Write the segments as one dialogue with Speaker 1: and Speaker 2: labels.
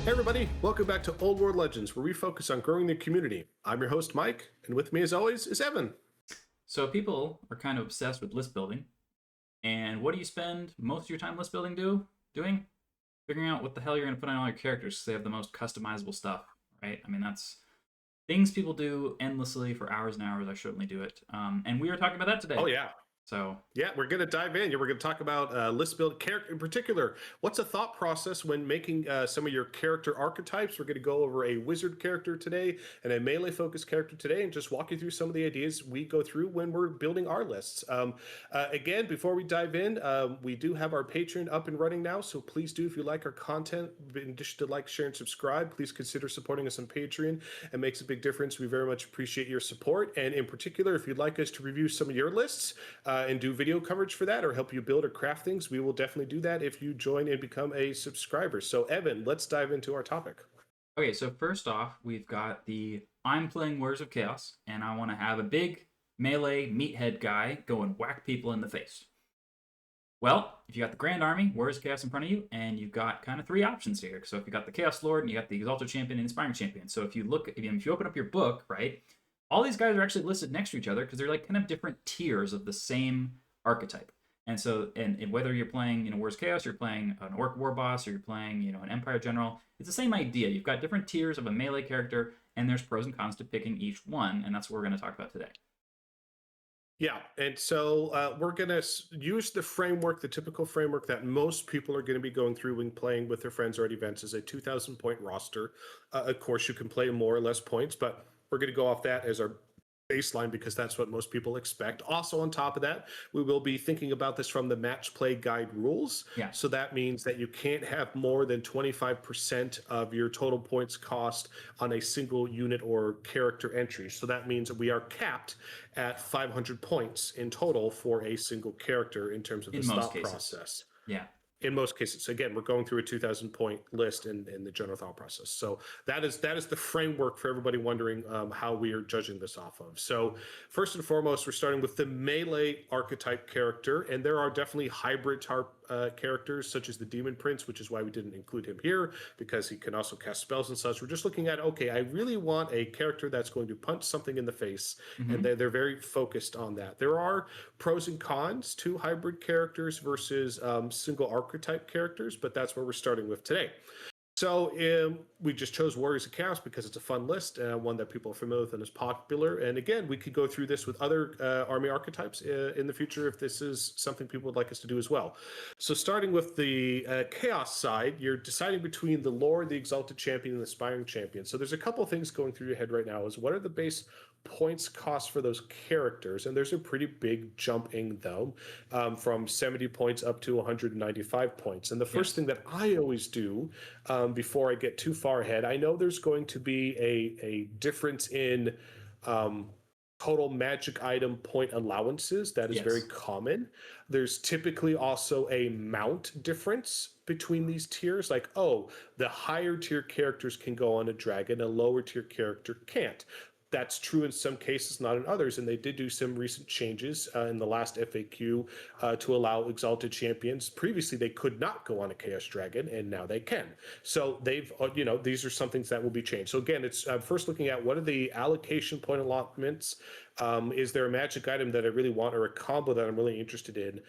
Speaker 1: Hey everybody, welcome back to Old World Legends, where we focus on growing the community. I'm your host, Mike, and with me as always is Evan.
Speaker 2: So people are kind of obsessed with list building. And what do you spend most of your time list building doing? Figuring out what the hell you're going to put on all your characters so they have the most customizable stuff, right? I mean, that's things people do endlessly for hours and hours. I certainly do it. And we are talking about that today.
Speaker 1: Oh yeah.
Speaker 2: So
Speaker 1: Yeah, we're going to dive in. We're going to talk about list build character in particular. What's a thought process when making some of your character archetypes? We're going to go over a wizard character today and a melee focused character today, and just walk you through some of the ideas we go through when we're building our lists. Again, before we dive in, we do have our Patreon up and running now, so please do, if you like our content, in addition to like, share, and subscribe, please consider supporting us on Patreon. It makes a big difference. We very much appreciate your support, and in particular, if you'd like us to review some of your lists, and do video coverage for that or help you build or craft things, we will definitely do that if you join and become a subscriber. So Evan, let's dive into our topic.
Speaker 2: Okay, so first off, we've got I'm playing Warriors of Chaos, and I want to have a big melee meathead guy go and whack people in the face. Well, if you got the Grand Army, Warriors of Chaos in front of you, and you've got kind of three options here. So if you got the Chaos Lord, and you got the Exalted Champion and Inspiring Champion. So if you open up your book, right, all these guys are actually listed next to each other because they're like kind of different tiers of the same archetype. And so, and whether you're playing, Warriors Chaos, you're playing an Orc War Boss, or you're playing, an Empire General, it's the same idea. You've got different tiers of a melee character, and there's pros and cons to picking each one, and that's what we're going to talk about today.
Speaker 1: Yeah, and so we're going to use the framework, the typical framework that most people are going to be going through when playing with their friends or at events, is a 2,000 point roster. Of course, you can play more or less points, but we're going to go off that as our baseline because that's what most people expect. Also, on top of that, we will be thinking about this from the match play guide rules.
Speaker 2: Yeah.
Speaker 1: So that means that you can't have more than 25% of your total points cost on a single unit or character entry. So that means that we are capped at 500 points in total for a single character in terms of the thought process.
Speaker 2: Yeah.
Speaker 1: In most cases. So again, we're going through a 2,000 point list in the general thought process. So that is the framework for everybody wondering how we are judging this off of. So first and foremost, we're starting with the melee archetype character, and there are definitely hybrid characters such as the Demon Prince, which is why we didn't include him here, because he can also cast spells and such. We're just looking at, okay, I really want a character that's going to punch something in the face, and they're very focused on that. There are pros and cons to hybrid characters versus single archetype characters, but that's where we're starting with today. So we just chose Warriors of Chaos because it's a fun list, one that people are familiar with and is popular. And again, we could go through this with other army archetypes in the future if this is something people would like us to do as well. So starting with the Chaos side, you're deciding between the Lord, the Exalted Champion, and the Aspiring Champion. So there's a couple of things going through your head right now. Is what are the base points cost for those characters? And there's a pretty big jump in though, from 70 points up to 195 points. And the first thing that I always do before I get too far ahead, I know there's going to be a difference in total magic item point allowances. That is very common. There's typically also a mount difference between these tiers, like, oh, the higher tier characters can go on a dragon, a lower tier character can't. That's true in some cases, not in others, and they did do some recent changes in the last FAQ to allow Exalted Champions. Previously, they could not go on a Chaos Dragon, and now they can. So they've, these are some things that will be changed. So again, it's first looking at what are the allocation point allotments. Is there a magic item that I really want or a combo that I'm really interested in?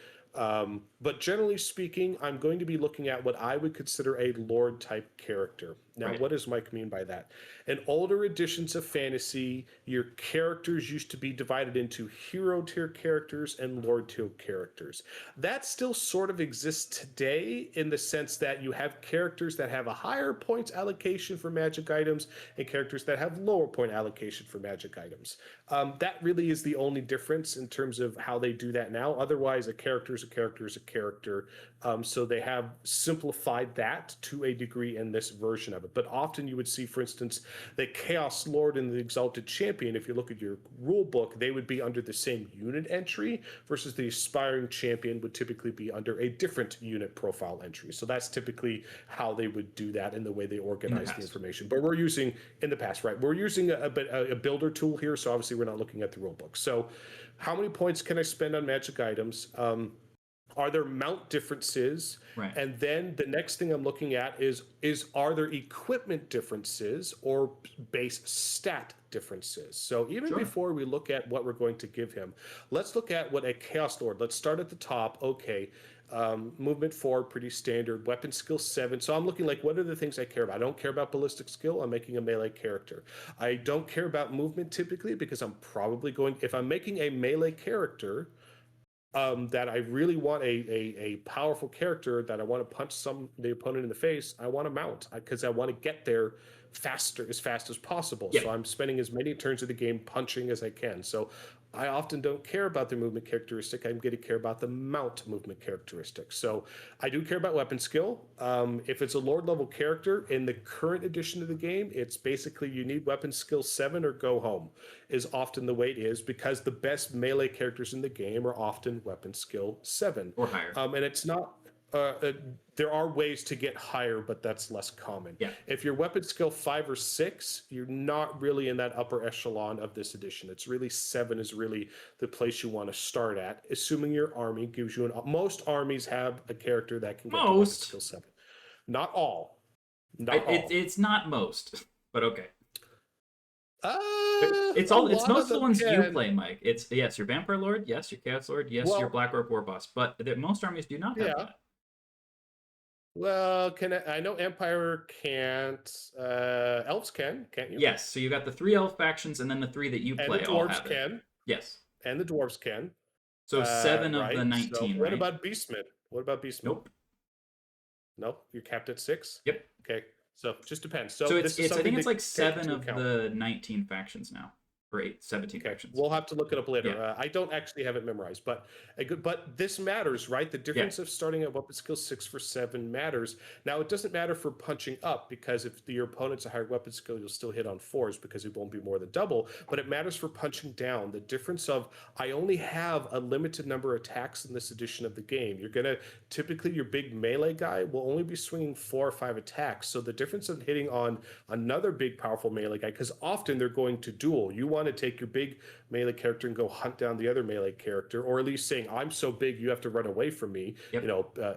Speaker 1: But generally speaking, I'm going to be looking at what I would consider a Lord type character. Now, what does Mike mean by that? In older editions of fantasy, your characters used to be divided into hero tier characters and Lord tier characters. That still sort of exists today in the sense that you have characters that have a higher points allocation for magic items and characters that have lower point allocation for magic items. That really is the only difference in terms of how they do that now. Otherwise, a character is a character is a character. So they have simplified that to a degree in this version of it. But often you would see, for instance, the Chaos Lord and the Exalted Champion, if you look at your rule book, they would be under the same unit entry versus the Aspiring Champion would typically be under a different unit profile entry. So that's typically how they would do that in the way they organize the information. But we're using, in the past, right, we're using a builder tool here, so obviously we're not looking at the rule book. So how many points can I spend on magic items? Are there mount differences?
Speaker 2: Right.
Speaker 1: And then the next thing I'm looking at is are there equipment differences or base stat differences? So even
Speaker 2: Sure.
Speaker 1: before we look at what we're going to give him, let's look at what a Chaos Lord. Let's start at the top. Okay, movement 4, pretty standard. Weapon skill 7. So I'm looking like, what are the things I care about? I don't care about ballistic skill. I'm making a melee character. I don't care about movement typically because I'm probably going, if I'm making a melee character, that I really want a powerful character that I want to punch the opponent in the face, I want to mount because I want to get there as fast as possible.
Speaker 2: Yeah.
Speaker 1: So I'm spending as many turns of the game punching as I can. So I often don't care about the movement characteristic. I'm going to care about the mount movement characteristic. So I do care about weapon skill. If it's a Lord level character in the current edition of the game, it's basically you need weapon skill 7 or go home is often the way it is because the best melee characters in the game are often weapon skill 7.
Speaker 2: Or higher.
Speaker 1: And it's not, there are ways to get higher, but that's less common.
Speaker 2: Yeah.
Speaker 1: If you're weapon skill 5 or 6, you're not really in that upper echelon of this edition. It's really 7 is really the place you want to start at, assuming your army gives you most armies have a character that can get to weapon skill 7. Not all.
Speaker 2: It's not most, but okay. It's most of the ones you play, Mike. It's yes, your Vampire Lord, yes, your Chaos Lord, yes, your Black Orc War Boss, but most armies do not have that.
Speaker 1: Well, I know Empire can't. Elves can't you?
Speaker 2: Yes, so you got the 3 elf factions, and then the 3 that you play.
Speaker 1: And the dwarves can.
Speaker 2: Yes.
Speaker 1: And the dwarves can.
Speaker 2: So 7 of the 19.
Speaker 1: So what about Beastmen?
Speaker 2: Nope.
Speaker 1: Nope. You're capped at 6.
Speaker 2: Yep.
Speaker 1: Okay. So it just depends. So
Speaker 2: I think it's like 7 of the 19 factions now. Or 17 factions.
Speaker 1: We'll have to look it up later.
Speaker 2: Yeah.
Speaker 1: I don't actually have it memorized, but this matters, right? The difference of starting at weapon skill 6 for 7 matters. Now, it doesn't matter for punching up because if your opponent's a higher weapon skill, you'll still hit on 4s because it won't be more than double. But it matters for punching down. The difference of I only have a limited number of attacks in this edition of the game. You're gonna typically your big melee guy will only be swinging 4 or 5 attacks. So the difference of hitting on another big powerful melee guy, because often they're going to duel. You want to take your big melee character and go hunt down the other melee character, or at least saying, I'm so big, you have to run away from me,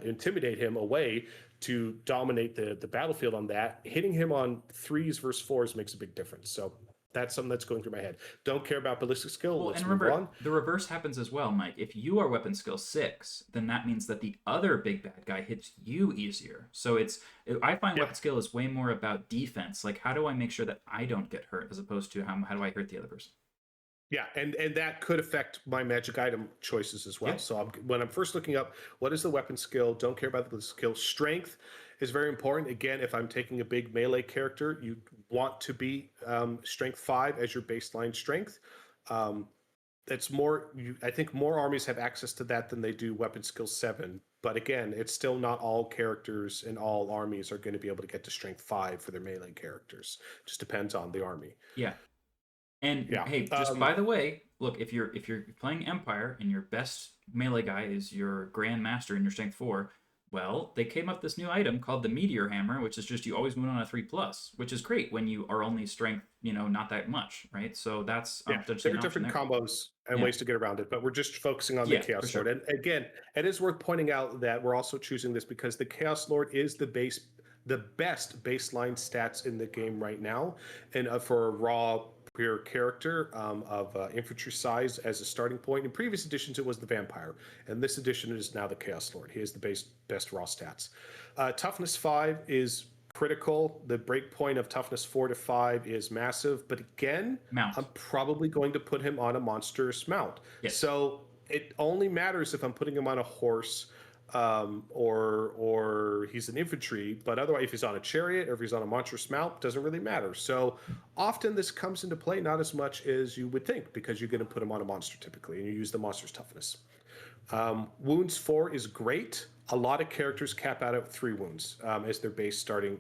Speaker 1: intimidate him away to dominate the battlefield on that. Hitting him on 3s versus 4s makes a big difference. So that's something that's going through my head. Don't care about ballistic skill.
Speaker 2: Well,
Speaker 1: Let's
Speaker 2: and remember,
Speaker 1: move on.
Speaker 2: The reverse happens as well, Mike. If you are weapon skill 6, then that means that the other big bad guy hits you easier. So I find weapon skill is way more about defense. Like, how do I make sure that I don't get hurt, as opposed to how do I hurt the other person?
Speaker 1: Yeah, and that could affect my magic item choices as well.
Speaker 2: Yep.
Speaker 1: So when I'm first looking up, what is the weapon skill? Don't care about the skill. Strength is very important. Again, if I'm taking a big melee character, you want to be strength 5 as your baseline strength. That's more. I think more armies have access to that than they do weapon skill 7. But again, it's still not all characters and all armies are going to be able to get to strength 5 for their melee characters. Just depends on the army.
Speaker 2: Yeah. And hey, just by the way, look, if you're playing Empire and your best melee guy is your Grand Master in your Strength 4, well, they came up with this new item called the Meteor Hammer, which is just you always move on a 3+, which is great when you are only strength, not that much, right? So that's
Speaker 1: there are different combos and ways to get around it, but we're just focusing on the Chaos Lord. And again, it is worth pointing out that we're also choosing this because the Chaos Lord is the best baseline stats in the game right now, and for a raw pure character of infantry size as a starting point. In previous editions, it was the Vampire, and this edition is now the Chaos Lord. He has the best raw stats. Toughness 5 is critical. The break point of toughness 4 to 5 is massive, but again, I'm probably going to put him on a monstrous mount.
Speaker 2: Yes.
Speaker 1: So it only matters if I'm putting him on a horse or he's an infantry, but otherwise if he's on a chariot or if he's on a monstrous mount, doesn't really matter. So often this comes into play not as much as you would think because you're going to put him on a monster typically and you use the monster's toughness. Wounds 4 is great. A lot of characters cap out at 3 wounds as their base starting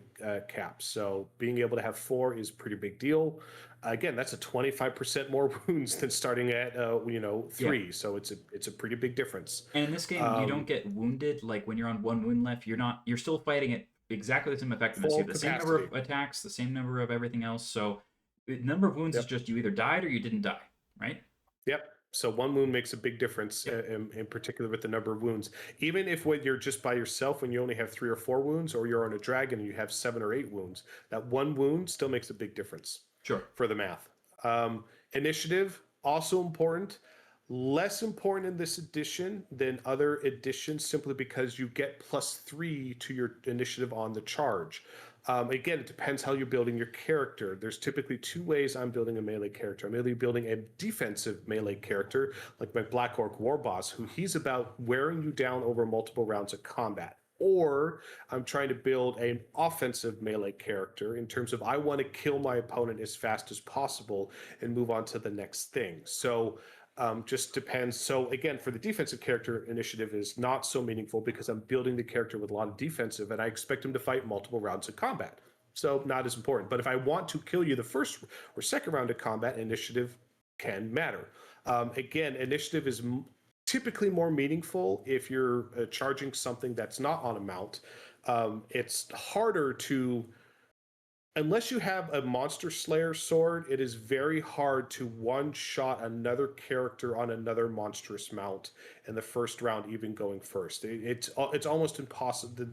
Speaker 1: cap. So being able to have 4 is a pretty big deal. Again, that's a 25% more wounds than starting at 3. Yeah. So it's a pretty big difference.
Speaker 2: And in this game, you don't get wounded. Like when you're on 1 wound left, you're still fighting at exactly the same effectiveness. You have the same number of attacks, the same number of everything else. So the number of wounds is just you either died or you didn't die, right?
Speaker 1: Yep. So one wound makes a big difference, in particular with the number of wounds. Even if when you're just by yourself, when you only have 3 or 4 wounds, or you're on a dragon and you have 7 or 8 wounds, that one wound still makes a big difference
Speaker 2: Sure.
Speaker 1: for the math. Initiative, also important. Less important in this edition than other editions, simply because you get +3 to your initiative on the charge. Again, it depends how you're building your character. There's typically 2 ways I'm building a melee character. I'm either building a defensive melee character, like my Black Orc War Boss, who he's about wearing you down over multiple rounds of combat. Or I'm trying to build an offensive melee character in terms of I want to kill my opponent as fast as possible and move on to the next thing. So just depends. So again, for the defensive character, initiative is not so meaningful because I'm building the character with a lot of defensive and I expect him to fight multiple rounds of combat. So not as important. But if I want to kill you the first or second round of combat, initiative can matter. Again, initiative is typically more meaningful if you're charging something that's not on a mount. It's harder to, unless you have a Monster Slayer sword, it is very hard to one-shot another character on another monstrous mount in the first round, even going first. It's almost impossible.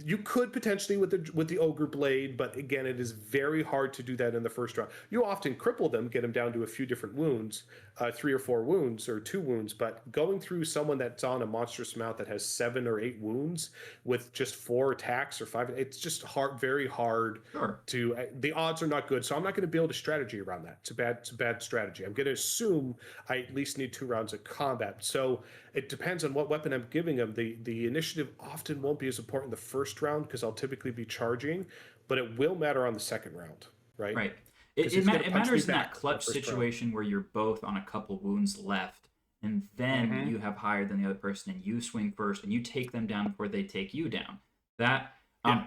Speaker 1: You could potentially with the Ogre Blade, but again, it is very hard to do that in the first round. You often cripple them, get them down to a few different wounds, 3 or 4 wounds or 2 wounds, but going through someone that's on a monstrous mount that has 7 or 8 wounds with just 4 attacks or 5, it's just hard, very hard.
Speaker 2: Sure.
Speaker 1: The odds are not good, so I'm not going to build a strategy around that. It's a bad strategy. I'm going to assume I at least need 2 rounds of combat. So it depends on what weapon I'm giving them. The initiative often won't be as important the first round because I'll typically be charging, but it will matter on the second round, right?
Speaker 2: Right. It matters in that clutch situation where you're both on a couple wounds left, and then you have higher than the other person, and you swing first, and you take them down before they take you down. That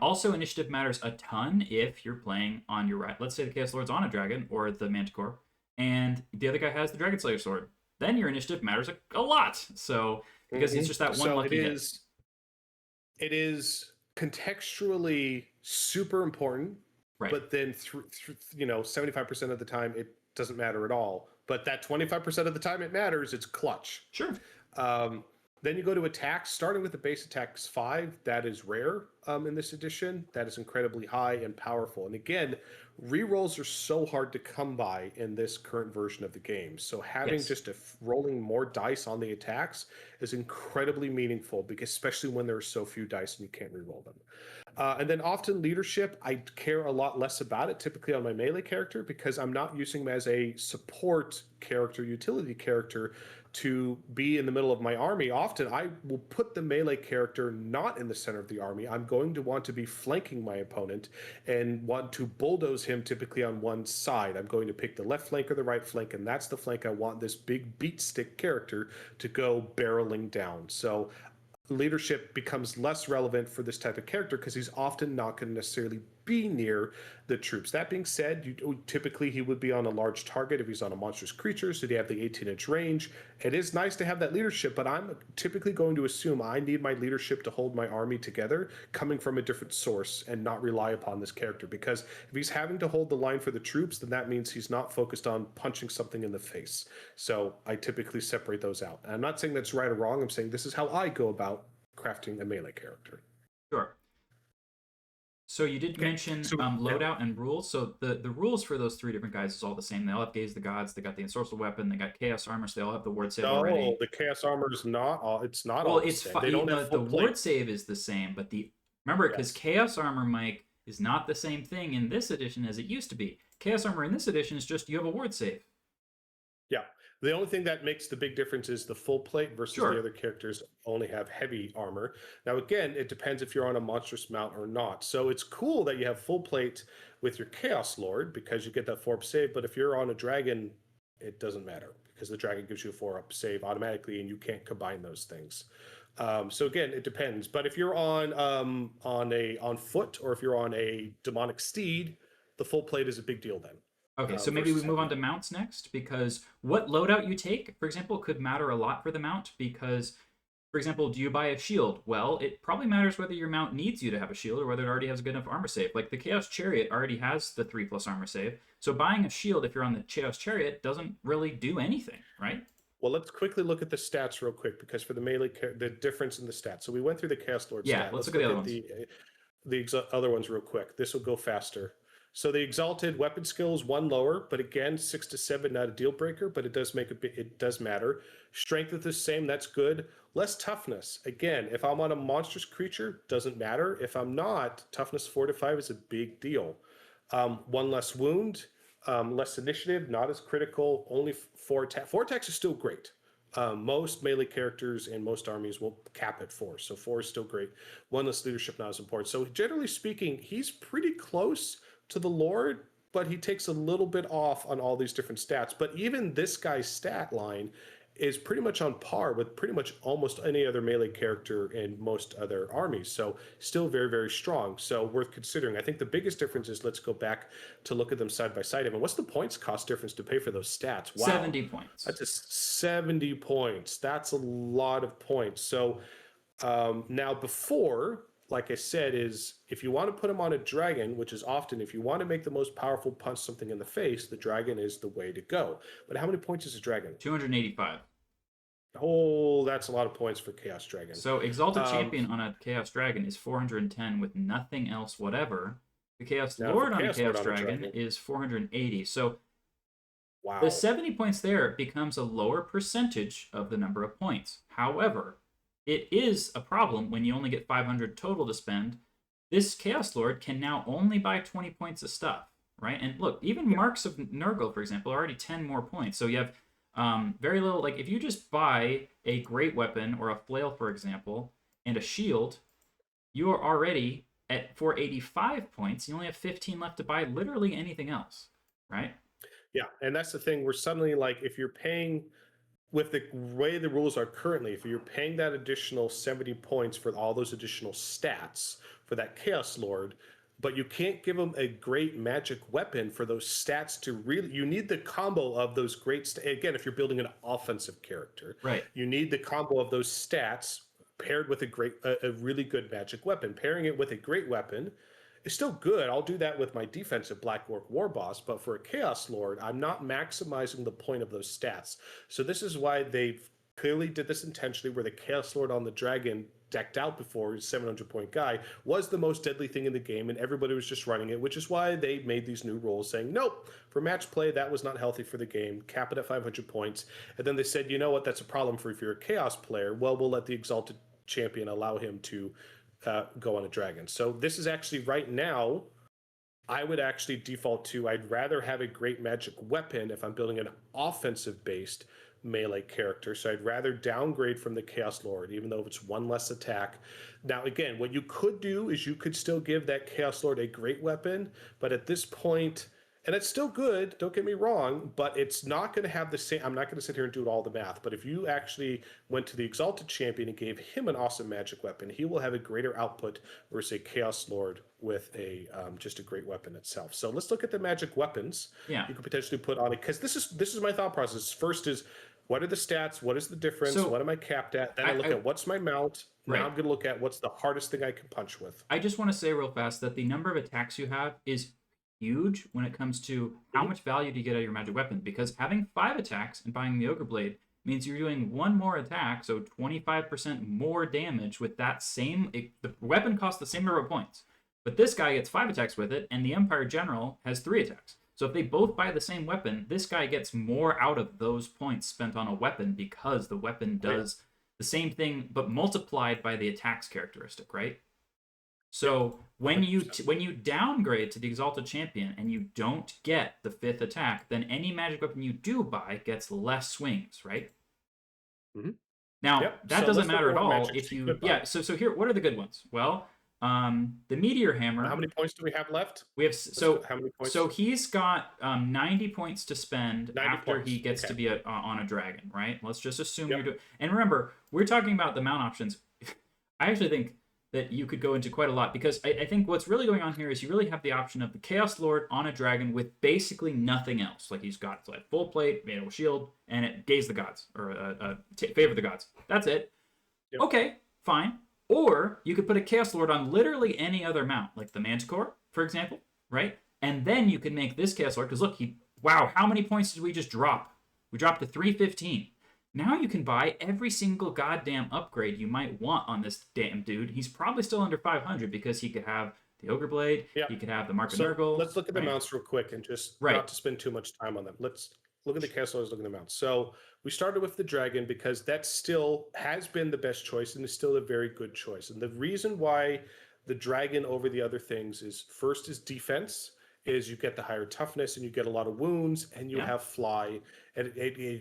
Speaker 2: also, initiative matters a ton if you're playing on your right. Let's say the Chaos Lord's on a dragon or the Manticore, and the other guy has the Dragon Slayer sword. Then your initiative matters a lot. So because it's just that one lucky hit.
Speaker 1: It is contextually super important,
Speaker 2: right?
Speaker 1: But then 75% of the time it doesn't matter at all. But that 25% of the time it matters. It's clutch.
Speaker 2: Sure.
Speaker 1: Then you go to attacks, starting with the base attacks 5. That is rare in this edition. That is incredibly high and powerful. And again, rerolls are so hard to come by in this current version of the game. So having just rolling more dice on the attacks is incredibly meaningful, because especially when there are so few dice and you can't reroll them. And then often leadership, I care a lot less about it typically on my melee character, because I'm not using him as a support character, utility character to be in the middle of my army. Often I will put the melee character not in the center of the army. I'm going to want to be flanking my opponent and want to bulldoze him typically on one side. I'm going to pick the left flank or the right flank, and that's the flank I want this big beat stick character to go barreling down. So leadership becomes less relevant for this type of character because he's often not going to necessarily be near the troops. That being said, typically he would be on a large target if he's on a monstrous creature, so they have the 18-inch range. It is nice to have that leadership, but I'm typically going to assume I need my leadership to hold my army together coming from a different source and not rely upon this character, because if he's having to hold the line for the troops, then that means he's not focused on punching something in the face. So I typically separate those out. And I'm not saying that's right or wrong. I'm saying this is how I go about crafting a melee character.
Speaker 2: Sure. So you did mention loadout and rules. So the rules for those 3 different guys is all the same. They all have Gaze the Gods. They got the ensorcel weapon. They got Chaos armor. So they all have the ward save already.
Speaker 1: No, the Chaos armor is not all. It's not
Speaker 2: well,
Speaker 1: all.
Speaker 2: It's
Speaker 1: the same. They don't have
Speaker 2: the
Speaker 1: full
Speaker 2: ward
Speaker 1: plate.
Speaker 2: save is the same, but remember, because Chaos armor, Mike, is not the same thing in this edition as it used to be. Chaos armor in this edition is just you have a ward save.
Speaker 1: Yeah. The only thing that makes the big difference is the full plate versus the other characters only have heavy armor. Now, again, it depends if you're on a monstrous mount or not. So it's cool that you have full plate with your Chaos Lord because you get that 4-up save. But if you're on a dragon, it doesn't matter because the dragon gives you a 4-up save automatically and you can't combine those things. So again, it depends. But if you're on foot or if you're on a demonic steed, the full plate is a big deal then.
Speaker 2: Okay, so maybe we move on to mounts next, because what loadout you take, for example, could matter a lot for the mount, because, for example, do you buy a shield? Well, it probably matters whether your mount needs you to have a shield or whether it already has a good enough armor save. Like the Chaos Chariot already has the 3+ armor save, so buying a shield if you're on the Chaos Chariot doesn't really do anything, right?
Speaker 1: Well, let's quickly look at the stats real quick, because for the melee, the difference in the stats. So we went through the Chaos Lord
Speaker 2: Yeah,
Speaker 1: stat.
Speaker 2: let's look at the other ones.
Speaker 1: The other ones real quick. This will go faster. So the exalted weapon skill is 1 lower, but again, 6 to 7, not a deal breaker, but it does make it does matter. Strength is the same, that's good. Less toughness. Again, if I'm on a monstrous creature, doesn't matter. If I'm not, toughness 4 to 5 is a big deal. 1 less wound, less initiative, not as critical. Only 4 attack. 4 attacks is still great. Most melee characters and most armies will cap at 4, so 4 is still great. 1 less leadership, not as important. So generally speaking, he's pretty close to the Lord, but he takes a little bit off on all these different stats. But even this guy's stat line is pretty much on par with pretty much almost any other melee character in most other armies. So still very, very strong. So worth considering. I think the biggest difference is, let's go back to look at them side by side. Evan, what's the points cost difference to pay for those stats? Wow.
Speaker 2: 70 points.
Speaker 1: That's a 70 points. That's a lot of points. So now before, like I said, is if you want to put him on a dragon, which is often, if you want to make the most powerful punch something in the face, the dragon is the way to go. But how many points is a dragon?
Speaker 2: 285.
Speaker 1: Oh, that's a lot of points for Chaos Dragon.
Speaker 2: So Exalted Champion on a Chaos Dragon is 410 with nothing else whatever. The Chaos Lord on a Chaos Dragon is 480. So
Speaker 1: wow.
Speaker 2: The 70 points there becomes a lower percentage of the number of points. However, it is a problem when you only get 500 total to spend. This Chaos Lord can now only buy 20 points of stuff, right? And look, even Marks of Nurgle, for example, are already 10 more points. So you have very little, like if you just buy a great weapon or a flail, for example, and a shield, you are already at 485 points. You only have 15 left to buy literally anything else, right?
Speaker 1: Yeah, and that's the thing. We're suddenly like, if you're paying, with the way the rules are currently, if you're paying that additional 70 points for all those additional stats for that Chaos Lord, but you can't give them a great magic weapon for those stats to really, you need the combo of those great, again, if you're building an offensive character,
Speaker 2: right?
Speaker 1: You need the combo of those stats paired with a really good magic weapon. Pairing it with a great weapon is still good. I'll do that with my defensive Black Orc War Boss, but for a Chaos Lord, I'm not maximizing the point of those stats. So this is why they clearly did this intentionally, where the Chaos Lord on the dragon decked out before, his 700-point guy, was the most deadly thing in the game, and everybody was just running it, which is why they made these new rules saying, nope, for match play, that was not healthy for the game, cap it at 500 points. And then they said, you know what, that's a problem for if you're a Chaos player. Well, we'll let the Exalted Champion allow him to go on a dragon. So this is actually right now, I would actually default to, I'd rather have a great magic weapon if I'm building an offensive based melee character. So I'd rather downgrade from the Chaos Lord, even though it's 1 less attack. Now, again, what you could do is you could still give that Chaos Lord a great weapon, but at this point, and it's still good, don't get me wrong, but it's not going to have the same, I'm not going to sit here and do all the math, but if you actually went to the Exalted Champion and gave him an awesome magic weapon, he will have a greater output versus a Chaos Lord with a just a great weapon itself. So let's look at the magic weapons you could potentially put on it, because this is my thought process. First is, what are the stats? What is the difference? So, what am I capped at? Then I look at what's my mount. Now I'm going to look at what's the hardest thing I can punch with.
Speaker 2: I just want to say real fast that the number of attacks you have is huge when it comes to how much value do you get out of your magic weapon, because having 5 attacks and buying the Ogre Blade means you're doing 1 more attack, so 25% more damage with that same, the weapon costs the same number of points, but this guy gets 5 attacks with it, and the Empire General has 3 attacks. So if they both buy the same weapon, this guy gets more out of those points spent on a weapon, because the weapon does the same thing but multiplied by the attacks characteristic, right? So when you downgrade to the Exalted Champion and you don't get the 5th attack, then any magic weapon you do buy gets less swings, right?
Speaker 1: Mm-hmm.
Speaker 2: Now that doesn't matter at all if you So here, what are the good ones? Well, the Meteor Hammer.
Speaker 1: How many points do we have left?
Speaker 2: We have
Speaker 1: how many points?
Speaker 2: So he's got 90 points to spend after he gets to be on a dragon, right? Let's just assume you're doing. And remember, we're talking about the mount options. I actually think that you could go into quite a lot, because I think what's really going on here is you really have the option of the Chaos Lord on a dragon with basically nothing else. Like he's got like full plate, made of shield, and it gaze the gods, or favor the gods. That's it. Yep. Okay, fine. Or you could put a Chaos Lord on literally any other mount, like the Manticore, for example, right? And then you can make this Chaos Lord, because look, wow, how many points did we just drop? We dropped to 315. Now you can buy every single goddamn upgrade you might want on this damn dude. He's probably still under 500 because he could have the Ogre Blade,
Speaker 1: Yeah.
Speaker 2: he could have the Mark of
Speaker 1: So
Speaker 2: Nurgle.
Speaker 1: let's look at the
Speaker 2: right?
Speaker 1: mounts real quick and just
Speaker 2: Right.
Speaker 1: not to spend too much time on them. Let's look at the castle. Let's look at the mounts. So we started with the dragon because that still has been the best choice and is still a very good choice. And the reason why the dragon over the other things is first is defense, is you get the higher toughness and you get a lot of wounds and you
Speaker 2: Yeah.
Speaker 1: have fly and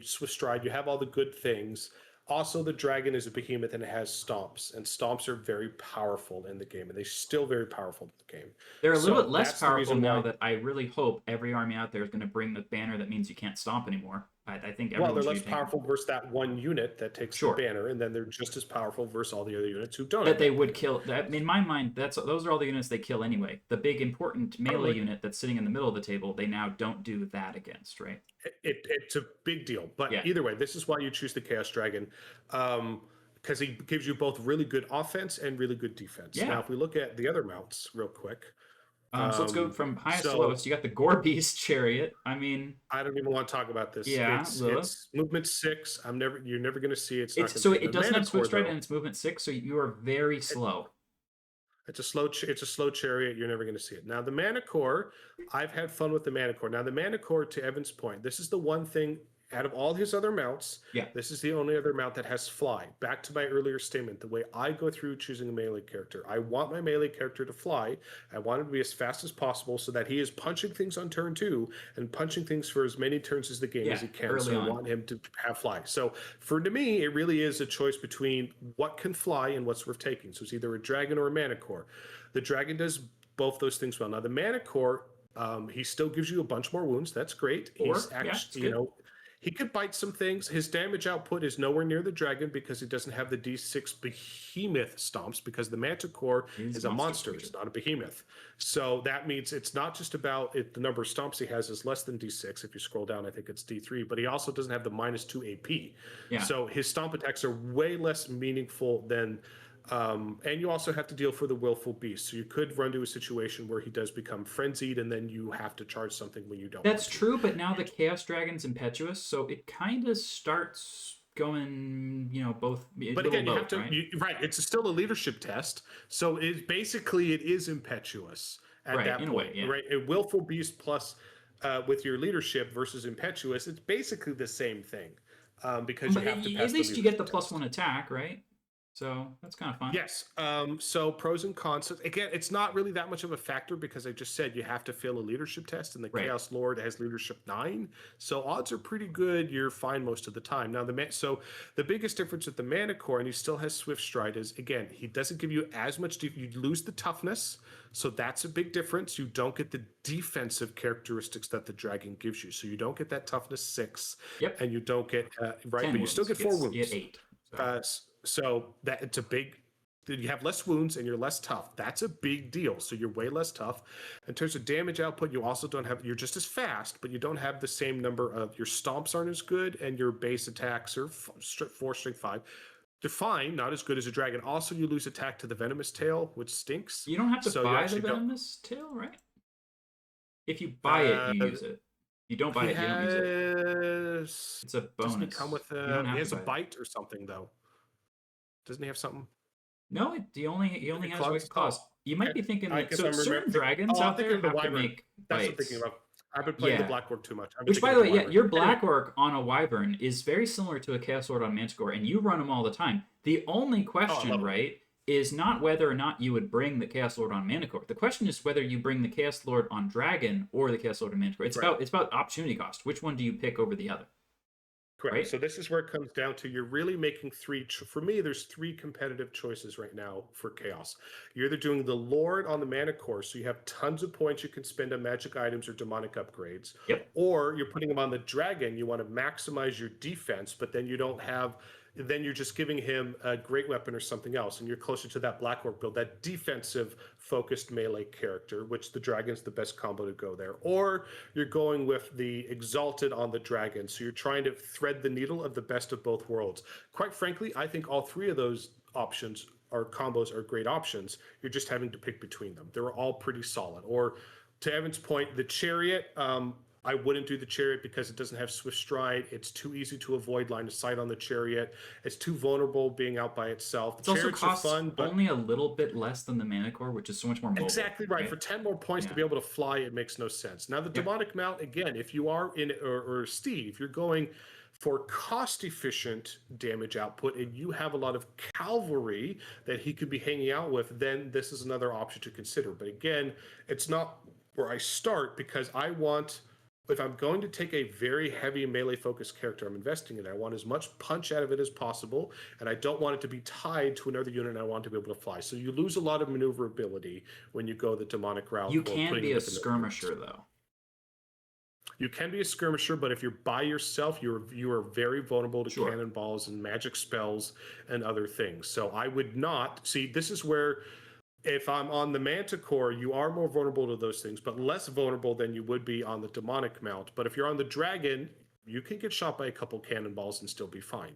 Speaker 1: swift stride. You have all the good things. Also, the dragon is a behemoth and it has stomps, and stomps are very powerful in the game, and they're still very powerful in the game.
Speaker 2: They're a little
Speaker 1: So
Speaker 2: bit less
Speaker 1: that's the
Speaker 2: powerful
Speaker 1: reason
Speaker 2: now
Speaker 1: why.
Speaker 2: that I really hope every army out there is going to bring the banner that means you can't stomp anymore. I think
Speaker 1: Well,
Speaker 2: everyone
Speaker 1: they're
Speaker 2: should
Speaker 1: less
Speaker 2: be taking
Speaker 1: powerful versus that one unit that takes
Speaker 2: Sure.
Speaker 1: the banner, and then they're just as powerful versus all the other units who don't.
Speaker 2: that
Speaker 1: have
Speaker 2: they
Speaker 1: that
Speaker 2: would
Speaker 1: banner.
Speaker 2: kill. That in my mind, those are all the units they kill anyway. The big important melee
Speaker 1: Totally.
Speaker 2: unit that's sitting in the middle of the table, they now don't do that against, right?
Speaker 1: It's a big deal, but
Speaker 2: Yeah.
Speaker 1: either way, this is why you choose the Chaos Dragon, because he gives you both really good offense and really good defense.
Speaker 2: Yeah.
Speaker 1: Now, if we look at the other mounts real quick,
Speaker 2: So let's go from highest to
Speaker 1: so-
Speaker 2: lowest. You got the Gore Beast Chariot. I mean,
Speaker 1: I don't even want to talk about this.
Speaker 2: Yeah,
Speaker 1: it's movement 6. You're never going to see it.
Speaker 2: it's
Speaker 1: not
Speaker 2: so
Speaker 1: gonna be
Speaker 2: it
Speaker 1: the
Speaker 2: doesn't have
Speaker 1: Manticore,
Speaker 2: Swift Stride
Speaker 1: though.
Speaker 2: and it's movement 6, so you are very slow.
Speaker 1: It's a slow chariot. You're never going to see it. Now the Manticore, I've had fun with the Manticore. Now the Manticore, to Evan's point, this is the one thing out of all his other mounts.
Speaker 2: Yeah.
Speaker 1: This is the only other mount that has fly. Back to my earlier statement, the way I go through choosing a melee character, I want my melee character to fly. I want him to be as fast as possible so that he is punching things on turn 2 and punching things for as many turns as the game as he can.
Speaker 2: early
Speaker 1: So
Speaker 2: on.
Speaker 1: I want him to have fly. So to me, it really is a choice between what can fly and what's worth taking. So it's either a dragon or a Manticore. The dragon does both those things well. Now the Manticore, he still gives you a bunch more wounds. That's great. He's
Speaker 2: Yeah, it's
Speaker 1: actually,
Speaker 2: good.
Speaker 1: he could bite some things. His damage output is nowhere near the dragon because he doesn't have the D6 behemoth stomps, because the Manticore
Speaker 2: He's
Speaker 1: is a monster.
Speaker 2: creature.
Speaker 1: It's not a behemoth. So that means it's not just about it. The number of stomps he has is less than D6. If you scroll down, I think it's D3, but he also doesn't have the -2 AP.
Speaker 2: Yeah.
Speaker 1: So his stomp attacks are way less meaningful than. And you also have to deal for the willful beast. So you could run to a situation where he does become frenzied, and then you have to charge something when you don't.
Speaker 2: That's
Speaker 1: want to.
Speaker 2: true, but now the Chaos Dragon's impetuous, so it kind of starts going, both.
Speaker 1: But again, you have to.
Speaker 2: Right?
Speaker 1: Right, it's still a leadership test. So it is impetuous at
Speaker 2: Right,
Speaker 1: that
Speaker 2: in a
Speaker 1: point.
Speaker 2: way, yeah.
Speaker 1: Right, a willful beast plus with your leadership versus impetuous. It's basically the same thing because you
Speaker 2: But
Speaker 1: have to.
Speaker 2: at
Speaker 1: Pass
Speaker 2: least you get the
Speaker 1: leadership test.
Speaker 2: +1 attack, right? So that's kind of fun.
Speaker 1: Yes. So pros and cons. Again, it's not really that much of a factor because I just said you have to fail a leadership test, and the
Speaker 2: Right.
Speaker 1: Chaos Lord has leadership 9. So odds are pretty good. You're fine most of the time. Now so the biggest difference with the Manticore, and he still has Swift Stride, is again he doesn't give you as much. You lose the toughness, so that's a big difference. You don't get the defensive characteristics that the dragon gives you. So you don't get that toughness 6.
Speaker 2: Yep.
Speaker 1: And you don't get
Speaker 2: 10
Speaker 1: but you still
Speaker 2: wounds.
Speaker 1: get 4 wounds.
Speaker 2: You get 8. So.
Speaker 1: So that it's a big. You have less wounds and you're less tough. That's a big deal. So you're way less tough. In terms of damage output, you also don't have. You're just as fast, but you don't have the same number of. Your stomps aren't as good, and your base attacks are 4 strength 5. They're fine, not as good as a dragon. Also, you lose attack to the venomous tail, which stinks.
Speaker 2: You don't have to
Speaker 1: So you
Speaker 2: buy the
Speaker 1: actually don't-
Speaker 2: venomous tail, right? If you buy it, you use it. You don't buy it, you don't use it. It's a bonus.
Speaker 1: Doesn't it come with
Speaker 2: You don't have
Speaker 1: he has
Speaker 2: to
Speaker 1: a
Speaker 2: buy it.
Speaker 1: bite or something though? Doesn't he have something?
Speaker 2: No, he only has
Speaker 1: Claws?
Speaker 2: wicked claws. You might
Speaker 1: okay.
Speaker 2: be thinking
Speaker 1: I
Speaker 2: that
Speaker 1: guess
Speaker 2: so
Speaker 1: I'm
Speaker 2: certain
Speaker 1: remembering-
Speaker 2: dragons
Speaker 1: Oh, I'm
Speaker 2: out there
Speaker 1: thinking of the
Speaker 2: have to
Speaker 1: wyvern.
Speaker 2: make
Speaker 1: That's what I'm
Speaker 2: bites.
Speaker 1: thinking about. I've been playing the
Speaker 2: Yeah.
Speaker 1: Black Orc too much.
Speaker 2: Which, by the way, yeah, your Black Orc on a Wyvern is very similar to a Chaos Lord on Manticore, and you run them all the time. The only question,
Speaker 1: love 'em.
Speaker 2: right, is not whether or not you would bring the Chaos Lord on Manticore. The question is whether you bring the Chaos Lord on Dragon or the Chaos Lord on Manticore. It's about opportunity cost. Which one do you pick over the other?
Speaker 1: Correct.
Speaker 2: Right?
Speaker 1: So this is where it comes down to you're really making for me, there's 3 competitive choices right now for Chaos. You're either doing the Lord on the Manticore, so you have tons of points you can spend on magic items or demonic upgrades.
Speaker 2: Yep.
Speaker 1: Or you're putting them on the Dragon, you want to maximize your defense, but then you don't have. Then you're just giving him a great weapon or something else, and you're closer to that Black Orc build, that defensive focused melee character, which the Dragon's the best combo to go there. Or you're going with the Exalted on the Dragon, so you're trying to thread the needle of the best of both worlds. Quite frankly, I think all 3 of those options or combos are great options. You're just having to pick between them. They're all pretty solid. Or to Evan's point, the Chariot. I wouldn't do the chariot because it doesn't have swift stride. It's too easy to avoid line of sight on the chariot. It's too vulnerable being out by itself.
Speaker 2: It also
Speaker 1: Chariots
Speaker 2: costs
Speaker 1: are fun, but
Speaker 2: only a little bit less than the Manticore, which is so much more mobile.
Speaker 1: exactly right. For 10 more points to
Speaker 2: Yeah.
Speaker 1: be able to fly, it makes no sense. Now, the
Speaker 2: Yep.
Speaker 1: demonic mount, again, if you are in, or Steve, you're going for cost efficient damage output and you have a lot of cavalry that he could be hanging out with, then this is another option to consider. But again, it's not where I start because I want, if I'm going to take a very heavy melee focused character I'm investing in, I want as much punch out of it as possible, and I don't want it to be tied to another unit, and I want to be able to fly. So you lose a lot of maneuverability when you go the demonic route.
Speaker 2: You can be a skirmisher, though.
Speaker 1: You can be a skirmisher, but if you're by yourself, you are very vulnerable to cannonballs and magic spells and other things. So I would not see. This is where, if I'm on the Manticore, you are more vulnerable to those things, but less vulnerable than you would be on the demonic mount. But if you're on the dragon, you can get shot by a couple cannonballs and still be fine.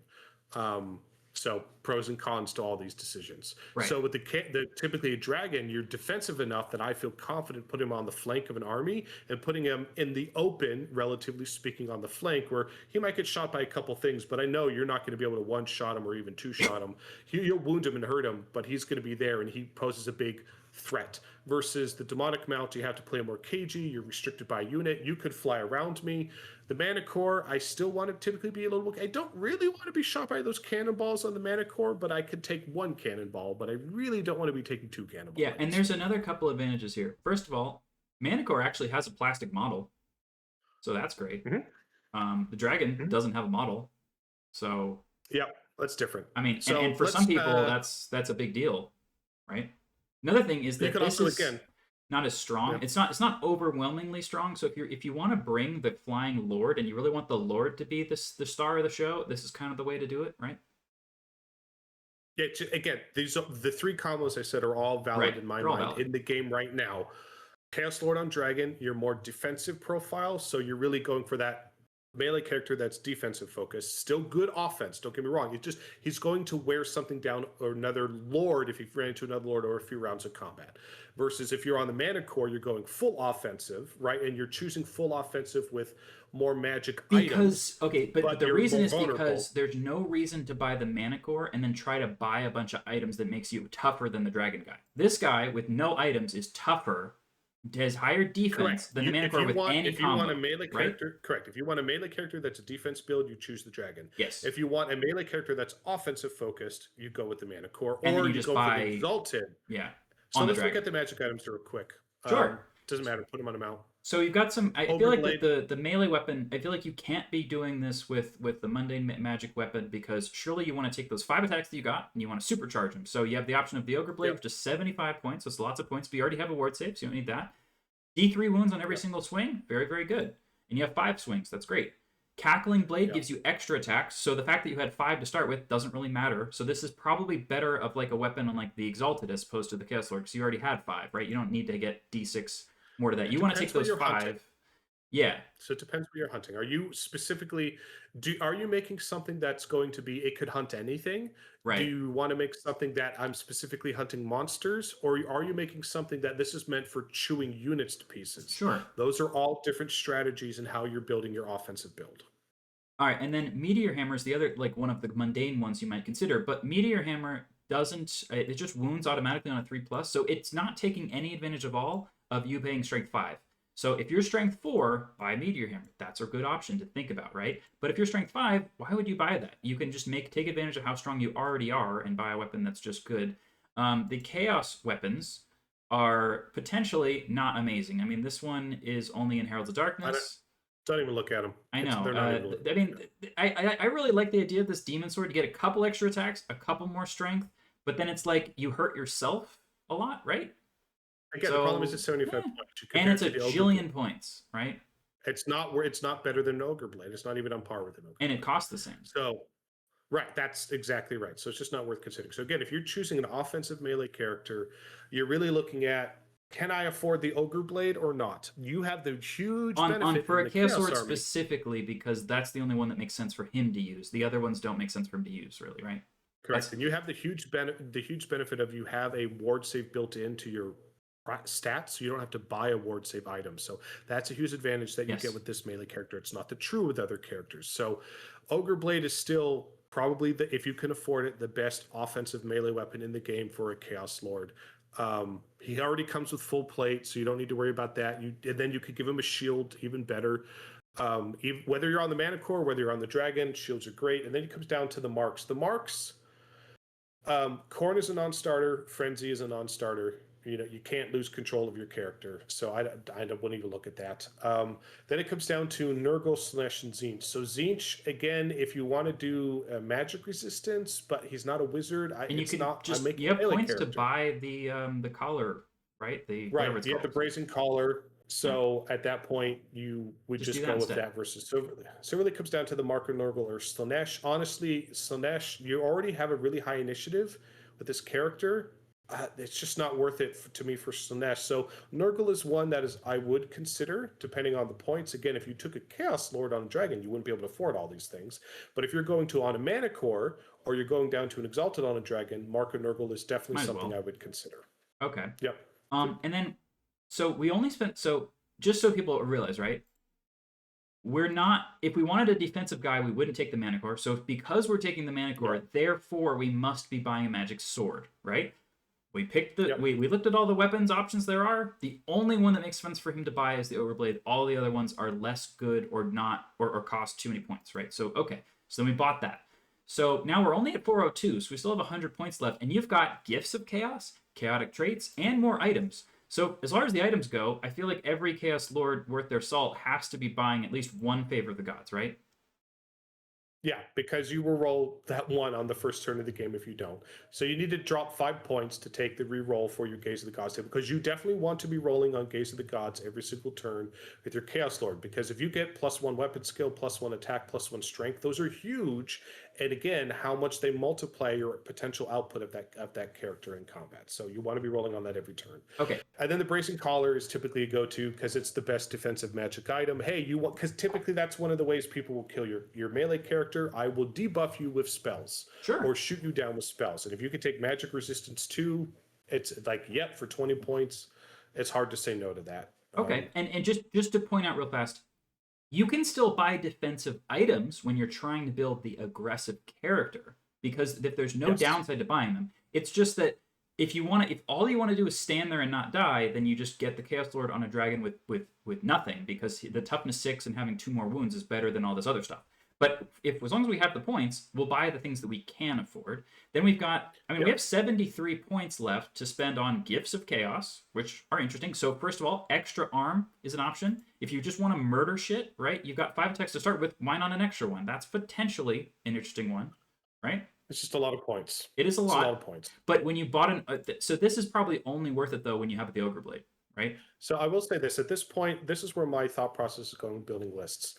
Speaker 1: So pros and cons to all these decisions.
Speaker 2: Right.
Speaker 1: So with the typically a dragon, you're defensive enough that I feel confident putting him on the flank of an army and putting him in the open, relatively speaking, on the flank where he might get shot by a couple things, but I know you're not going to be able to one-shot him or even two-shot him. You'll wound him and hurt him, but he's going to be there and he poses a big threat. Versus the demonic mount, you have to play more cagey, you're restricted by unit, you could fly around me. The Manticore, I still want to typically be a little, I don't really want to be shot by those cannonballs on the Manticore, but I could take one cannonball, but I really don't want to be taking two cannonballs.
Speaker 2: Yeah, and there's another couple advantages here. First of all, Manticore actually has a plastic model, so that's great. The dragon doesn't have a model, so
Speaker 1: yeah, that's different.
Speaker 2: I mean,
Speaker 1: so
Speaker 2: and for some people, that's a big deal, right? Another thing is that this is not as strong. Yeah. It's not overwhelmingly strong. So if you want to bring the flying lord and you really want the lord to be the star of the show, this is kind of the way to do it, right?
Speaker 1: Yeah. Again, the three combos I said are all valid in my mind in the game right now. Chaos Lord on Dragon, you're more defensive profile, so you're really going for that melee character that's defensive focused, still good offense, don't get me wrong. He's going to wear something down or another lord if he ran into another lord or a few rounds of combat. Versus if you're on the Manticore, you're going full offensive, right? And you're choosing full offensive with more magic items.
Speaker 2: But the reason is because there's no reason to buy the Manticore and then try to buy a bunch of items that makes you tougher than the dragon guy. This guy with no items is tougher, has higher defense than the Manticore with any combo.
Speaker 1: If you want a melee character, correct. If you want a melee character that's a defense build, you choose the dragon.
Speaker 2: Yes.
Speaker 1: If you want a melee character that's offensive focused, you go with the Manticore,
Speaker 2: and
Speaker 1: or
Speaker 2: you just
Speaker 1: go
Speaker 2: buy
Speaker 1: for the exalted.
Speaker 2: Yeah.
Speaker 1: So let's look at the magic items real quick.
Speaker 2: Sure.
Speaker 1: Doesn't matter. Put them on a mount.
Speaker 2: So you've got some. I feel like the melee weapon. I feel like you can't be doing this with the mundane magic weapon because surely you want to take those 5 attacks that you got and you want to supercharge them. So you have the option of the ogre blade, just 75 points. So it's lots of points. But you already have a ward save, so you don't need that. D3 wounds on every single swing, very, very good. And you have 5 swings, that's great. Cackling Blade gives you extra attacks, so the fact that you had 5 to start with doesn't really matter. So this is probably better of like a weapon on like the Exalted as opposed to the Chaos Lord, because you already had 5, right? You don't need to get D6 more to that. You want to take those 5. Hunting. Yeah.
Speaker 1: So it depends where you're hunting. Are you specifically, are you making something that's going to be, it could hunt anything?
Speaker 2: Right.
Speaker 1: Do you want to make something that I'm specifically hunting monsters? Or are you making something that this is meant for chewing units to pieces?
Speaker 2: Sure.
Speaker 1: Those are all different strategies in how you're building your offensive build.
Speaker 2: All right, and then Meteor Hammer is the other, like one of the mundane ones you might consider, but Meteor Hammer doesn't, it just wounds automatically on a 3+, so it's not taking any advantage of all of you paying Strength 5. So if you're Strength 4, buy Meteor Hammer. That's a good option to think about, right? But if you're Strength 5, why would you buy that? You can just take advantage of how strong you already are and buy a weapon that's just good. The Chaos weapons are potentially not amazing. I mean, this one is only in Heralds of Darkness.
Speaker 1: Don't even look at them.
Speaker 2: I know. I mean, I really like the idea of this Demon Sword to get a couple extra attacks, a couple more strength, but then it's like you hurt yourself a lot, right?
Speaker 1: Again, the problem is it's 75 points.
Speaker 2: And it's a jillion points, right?
Speaker 1: It's not better than an Ogre Blade. It's not even on par with an Ogre Blade.
Speaker 2: And it costs the same.
Speaker 1: So, right, that's exactly right. So it's just not worth considering. So again, if you're choosing an offensive melee character, you're really looking at, can I afford the Ogre Blade or not? You have the huge benefit
Speaker 2: for a Chaos Sword specifically, because that's the only one that makes sense for him to use. The other ones don't make sense for him to use, really, right?
Speaker 1: Correct. And you have the huge benefit of you have a ward save built into your stats, so you don't have to buy a ward save item. So that's a huge advantage that you
Speaker 2: Yes.
Speaker 1: get with this melee character. It's not the true with other characters. So Ogre Blade is still probably if you can afford it, the best offensive melee weapon in the game for a Chaos Lord. He already comes with full plate, so you don't need to worry about that. And then you could give him a shield, even better. Whether you're on the Manticore, whether you're on the Dragon, shields are great. And then it comes down to the marks. The marks, Corn is a non-starter, Frenzy is a non-starter. You can't lose control of your character, so I wouldn't even look at that. Then it comes down to Nurgle, Slanesh, and Tzeentch. So Tzeentch, again, if you want to do magic resistance, but he's not a wizard,
Speaker 2: And you can
Speaker 1: you
Speaker 2: have points to buy the collar, right?
Speaker 1: Right, you have the Brazen Collar. So at that point, you would just go with that versus. So it really comes down to the Marker Nurgle or Slanesh. Honestly, Slanesh, you already have a really high initiative with this character. It's just not worth it to me for Slanesh. So Nurgle is one that I would consider, depending on the points. Again, if you took a Chaos Lord on a Dragon, you wouldn't be able to afford all these things. But if you're going to on a Manticore, or you're going down to an Exalted on a Dragon, Marker Nurgle is definitely something I would consider.
Speaker 2: Okay.
Speaker 1: Yep.
Speaker 2: And then, so we only spent, so just so people realize, right? We're not, if we wanted a defensive guy, we wouldn't take the Manticore. So because we're taking the Manticore, therefore we must be buying a magic sword, right? We picked we looked at all the weapons options there are. The only one that makes sense for him to buy is the Ogre Blade. All the other ones are less good or not, or cost too many points, right? So, okay. So then we bought that. So now we're only at 402, so we still have 100 points left. And you've got Gifts of Chaos, Chaotic Traits, and more items. So as far as the items go, I feel like every Chaos Lord worth their salt has to be buying at least one Favor of the Gods, right?
Speaker 1: Yeah, because you will roll that one on the first turn of the game if you don't. So you need to drop 5 points to take the re-roll for your Gaze of the Gods table, because you definitely want to be rolling on Gaze of the Gods every single turn with your Chaos Lord, because if you get +1 weapon skill, +1 attack, +1 strength, those are huge. And again, how much they multiply your potential output of that character in combat. So you want to be rolling on that every turn.
Speaker 2: Okay.
Speaker 1: And then the Bracing Collar is typically a go-to because it's the best defensive magic item. Hey, because typically that's one of the ways people will kill your melee character. I will debuff you with spells, or shoot you down with spells. And if you can take magic resistance too, it's like, yep, for 20 points, it's hard to say no to that.
Speaker 2: Okay, and just to point out real fast, you can still buy defensive items when you're trying to build the aggressive character, because if there's no downside to buying them, it's just that if all you want to do is stand there and not die, then you just get the Chaos Lord on a Dragon with nothing, because the toughness 6 and having 2 more wounds is better than all this other stuff. But as long as we have the points, we'll buy the things that we can afford. Then we've got, we have 73 points left to spend on Gifts of Chaos, which are interesting. So first of all, extra arm is an option. If you just want to murder shit, right? You've got 5 attacks to start with. Why not an extra one? That's potentially an interesting one, right?
Speaker 1: It's just a lot of points.
Speaker 2: It is a lot
Speaker 1: of points.
Speaker 2: But when you bought so this is probably only worth it though when you have the Ogre Blade, right?
Speaker 1: So I will say this, at this point, this is where my thought process is going building lists.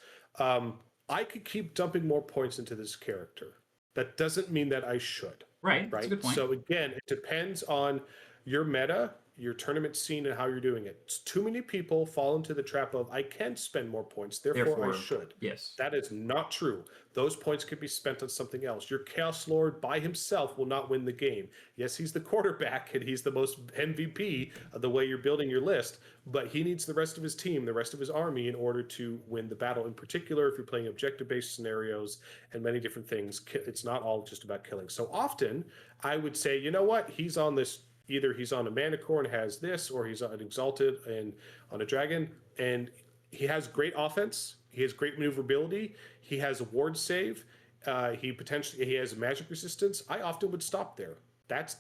Speaker 1: I could keep dumping more points into this character. That doesn't mean that I should.
Speaker 2: Right. That's a good point.
Speaker 1: So again, it depends on your meta, your tournament scene, and how you're doing it. Too many people fall into the trap of, I can spend more points, therefore I should.
Speaker 2: Yes.
Speaker 1: That is not true. Those points could be spent on something else. Your Chaos Lord by himself will not win the game. Yes, he's the quarterback and he's the most MVP of the way you're building your list, but he needs the rest of his team, the rest of his army in order to win the battle. In particular, if you're playing objective-based scenarios and many different things, it's not all just about killing. So often, I would say, you know what? He's on this, either he's on a Manticore and has this, or he's on an Exalted and on a Dragon, and he has great offense. He has great maneuverability. He has a ward save. He has magic resistance. I often would stop there. That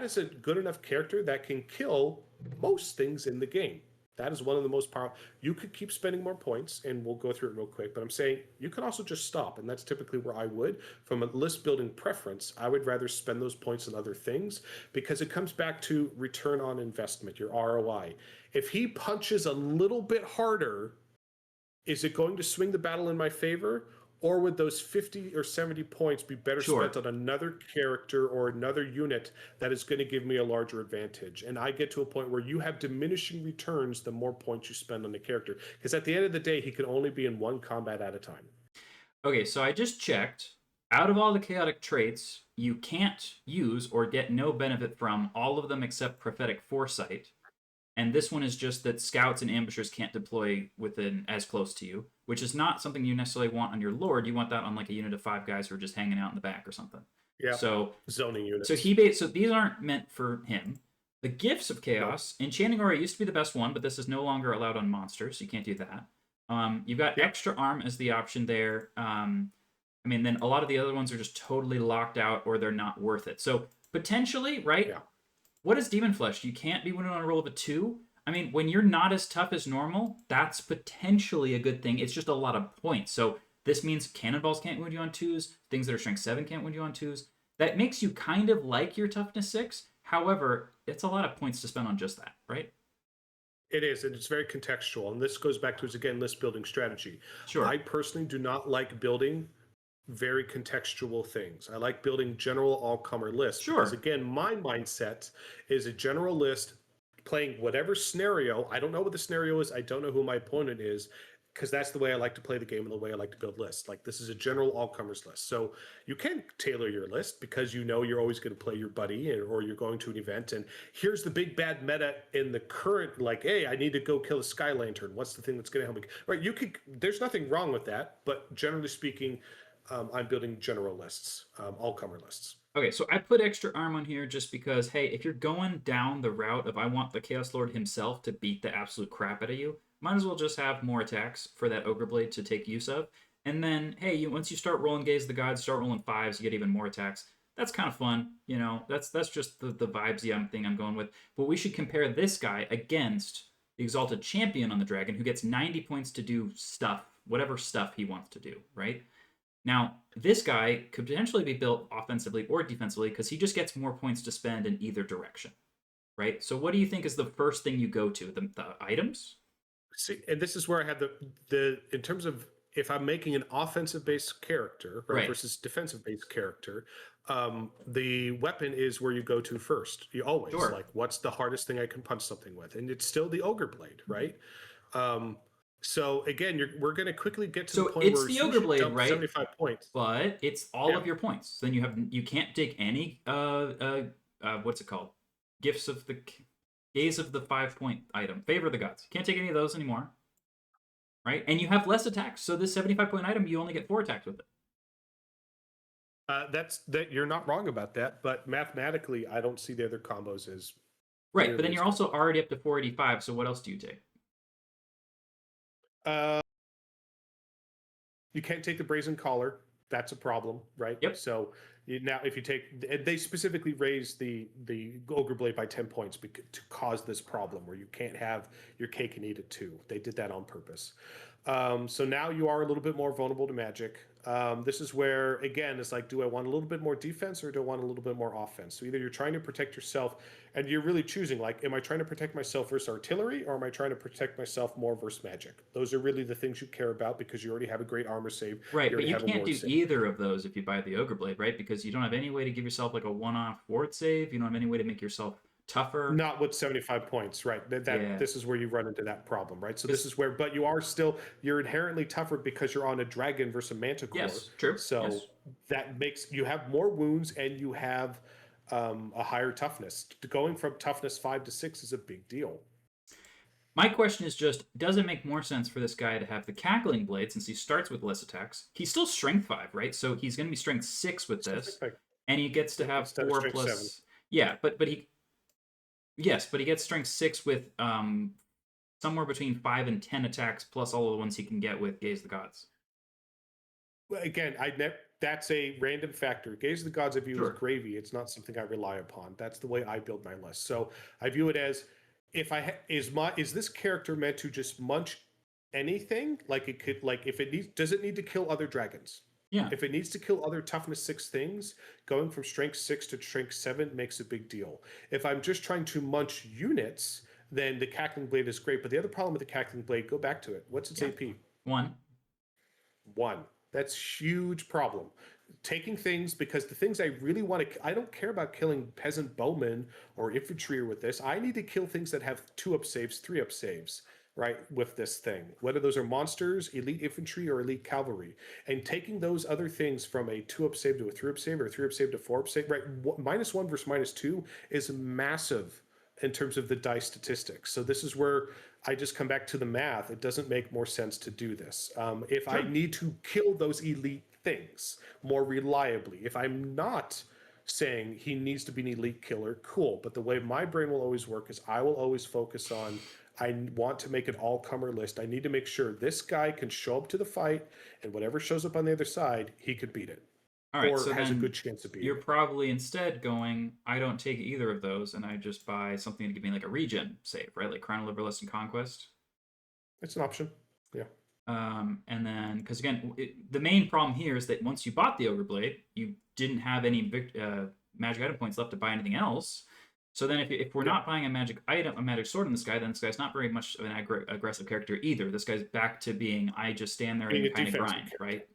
Speaker 1: is a good enough character that can kill most things in the game. That is one of the most powerful. You could keep spending more points, and we'll go through it real quick, but I'm saying you can also just stop, and that's typically where I would. From a list building preference, I would rather spend those points on other things, because it comes back to return on investment, your ROI. If he punches a little bit harder, is it going to swing the battle in my favor? Or would those 50 or 70 points be better spent on another character or another unit that is going to give me a larger advantage? And I get to a point where you have diminishing returns the more points you spend on the character. Because at the end of the day, he can only be in one combat at a time.
Speaker 2: Okay, so I just checked. out of all the chaotic traits, you can't use or get no benefit from all of them except prophetic foresight. And this one is just that scouts and ambushers can't deploy within as close to you, which is not something you necessarily want on your lord. You want that on like a unit of 5 guys who are just hanging out in the back or something.
Speaker 1: Yeah.
Speaker 2: So
Speaker 1: Zoning
Speaker 2: so
Speaker 1: units.
Speaker 2: so these aren't meant for him. The gifts of
Speaker 1: Nope.
Speaker 2: chaos, enchanting aura used to be the best one, but this is no longer allowed on monsters, so you can't do that. You've got
Speaker 1: Yep.
Speaker 2: extra arm as the option there. I mean, then a lot of the other ones are just totally locked out or they're not worth it. So potentially, right?
Speaker 1: Yeah.
Speaker 2: What is demon flesh? You can't be winning on a roll of a 2. I mean, when you're not as tough as normal, that's potentially a good thing. It's just a lot of points. So this means cannonballs can't wound you on 2s. Things that are strength 7 can't wound you on 2s. That makes you kind of like your toughness 6. However, it's a lot of points to spend on just that, right?
Speaker 1: It is, and it's very contextual. And this goes back to, again, list building strategy.
Speaker 2: Sure.
Speaker 1: I personally do not like building very contextual things. I like building general all-comer lists.
Speaker 2: Sure.
Speaker 1: Because, again, my mindset is a general list playing whatever scenario. I don't know what the scenario is. I don't know who my opponent is, because that's the way I like to play the game and the way I like to build lists. Like, this is a general all-comers list. So you can tailor your list because you know you're always going to play your buddy, or you're going to an event. And here's the big bad meta in the current, like, hey, I need to go kill a Sky Lantern. What's the thing that's going to help me? Right? There's nothing wrong with that. But generally speaking, I'm building general lists, all-comer lists.
Speaker 2: Okay, so I put extra arm on here just because, hey, if you're going down the route of I want the Chaos Lord himself to beat the absolute crap out of you, might as well just have more attacks for that Ogre Blade to take use of. And then, hey, once you start rolling Gaze of the Gods, start rolling 5s, you get even more attacks. That's kind of fun, you know. That's just the vibes thing I'm going with. But we should compare this guy against the Exalted Champion on the Dragon, who gets 90 points to do stuff, whatever stuff he wants to do, right? Now, this guy could potentially be built offensively or defensively because he just gets more points to spend in either direction, right? So, what do you think is the first thing you go to? The items?
Speaker 1: See, and this is where I had the in terms of, if I'm making an offensive based character, right,
Speaker 2: Right.
Speaker 1: versus defensive based character, the weapon is where you go to first. You always,
Speaker 2: Sure.
Speaker 1: like, what's the hardest thing I can punch something with, and it's still the ogre blade, right? So again, we're going to quickly get to the point
Speaker 2: it's
Speaker 1: where
Speaker 2: the
Speaker 1: you
Speaker 2: ogre
Speaker 1: should
Speaker 2: blade,
Speaker 1: jump
Speaker 2: right?
Speaker 1: 75 points.
Speaker 2: But it's all
Speaker 1: Yeah.
Speaker 2: of your points. Then you can't take any what's it called? Gifts of the Gaze of the 5-point item. Favor of the Gods. Can't take any of those anymore. Right? And you have less attacks. So this 75-point item, you only get 4 attacks with it.
Speaker 1: That you're not wrong about that, but mathematically, I don't see the other combos as
Speaker 2: Right,
Speaker 1: nearly
Speaker 2: but then
Speaker 1: as
Speaker 2: you're
Speaker 1: good.
Speaker 2: also already up to 485, so what else do you take?
Speaker 1: You can't take the brazen collar. That's a problem, right?
Speaker 2: Yep.
Speaker 1: So now, if you take, they specifically raised the ogre blade by 10 points to cause this problem where you can't have your cake and eat it too. They did that on purpose. So now you are a little bit more vulnerable to magic. This is where, again, it's like, do I want a little bit more defense or do I want a little bit more offense? So either you're trying to protect yourself and you're really choosing, like, am I trying to protect myself versus artillery, or am I trying to protect myself more versus magic? Those are really the things you care about because you already have a great armor save.
Speaker 2: Right, but you
Speaker 1: have a
Speaker 2: can't
Speaker 1: ward
Speaker 2: do
Speaker 1: save.
Speaker 2: either of those if you buy the Ogre Blade, right? Because you don't have any way to give yourself like a one-off ward save. You don't have any way to make yourself tougher.
Speaker 1: Not with 75 points, right?
Speaker 2: Yeah.
Speaker 1: This is where you run into that problem, right? So this is where, but you're inherently tougher because you're on a dragon versus a manticore.
Speaker 2: Yes, true.
Speaker 1: So
Speaker 2: yes.
Speaker 1: that makes you have more wounds and you have a higher toughness. Going from toughness 5 to 6 is a big deal.
Speaker 2: My question is just, does it make more sense for this guy to have the Cackling Blade since he starts with less attacks? He's still strength 5, right? So he's going to be strength 6 with this. And he gets to have 4 plus
Speaker 1: 7.
Speaker 2: Yeah, but he Yes, but he gets strength 6 with somewhere between 5 and 10 attacks plus all of the ones he can get with Gaze of the Gods.
Speaker 1: Again, that's a random factor. Gaze of the Gods I view as gravy. It's not something I rely upon. That's the way I build my list. So I view it as, is this character meant to just munch anything? Like, it could, like, does it need to kill other dragons?
Speaker 2: Yeah.
Speaker 1: If it needs to kill other toughness 6 things, going from strength 6 to strength 7 makes a big deal. If I'm just trying to munch units, then the Cackling Blade is great. But the other problem with the Cackling Blade, go back to it. What's its AP?
Speaker 2: 1.
Speaker 1: That's huge problem. Taking things, because the things I really want to, I don't care about killing peasant bowmen or infantry with this. I need to kill things that have 2-up saves, 3-up saves. right, with this thing, whether those are monsters, elite infantry, or elite cavalry, and taking those other things from a 2-up save to a 3-up save, or a 3-up save to 4-up save, right? -1 versus -2 is massive in terms of the die statistics. So this is where I just come back to the math. It doesn't make more sense to do this. If I
Speaker 2: Sure.
Speaker 1: need to kill those elite things more reliably, if I'm not saying he needs to be an elite killer, cool. But the way my brain will always work is I will always focus on, I want to make an all-comer list. I need to make sure this guy can show up to the fight, and whatever shows up on the other side, he could beat it,
Speaker 2: All right,
Speaker 1: or
Speaker 2: so
Speaker 1: has a
Speaker 2: then
Speaker 1: good chance of beating
Speaker 2: you're
Speaker 1: it.
Speaker 2: probably instead going, I don't take either of those, and I just buy something to give me like a regen save, right? Like Crown of Liberalist and Conquest.
Speaker 1: It's an option. Yeah.
Speaker 2: And then, because again, the main problem here is that once you bought the Ogre Blade, you didn't have any magic item points left to buy anything else. So then, if we're
Speaker 1: Yeah.
Speaker 2: not buying a magic item, a magic sword in this guy, then this guy's not very much of an aggressive character either. This guy's back to being, I just stand there
Speaker 1: Being
Speaker 2: and
Speaker 1: a
Speaker 2: kind of
Speaker 1: defensive
Speaker 2: grind,
Speaker 1: character.
Speaker 2: right?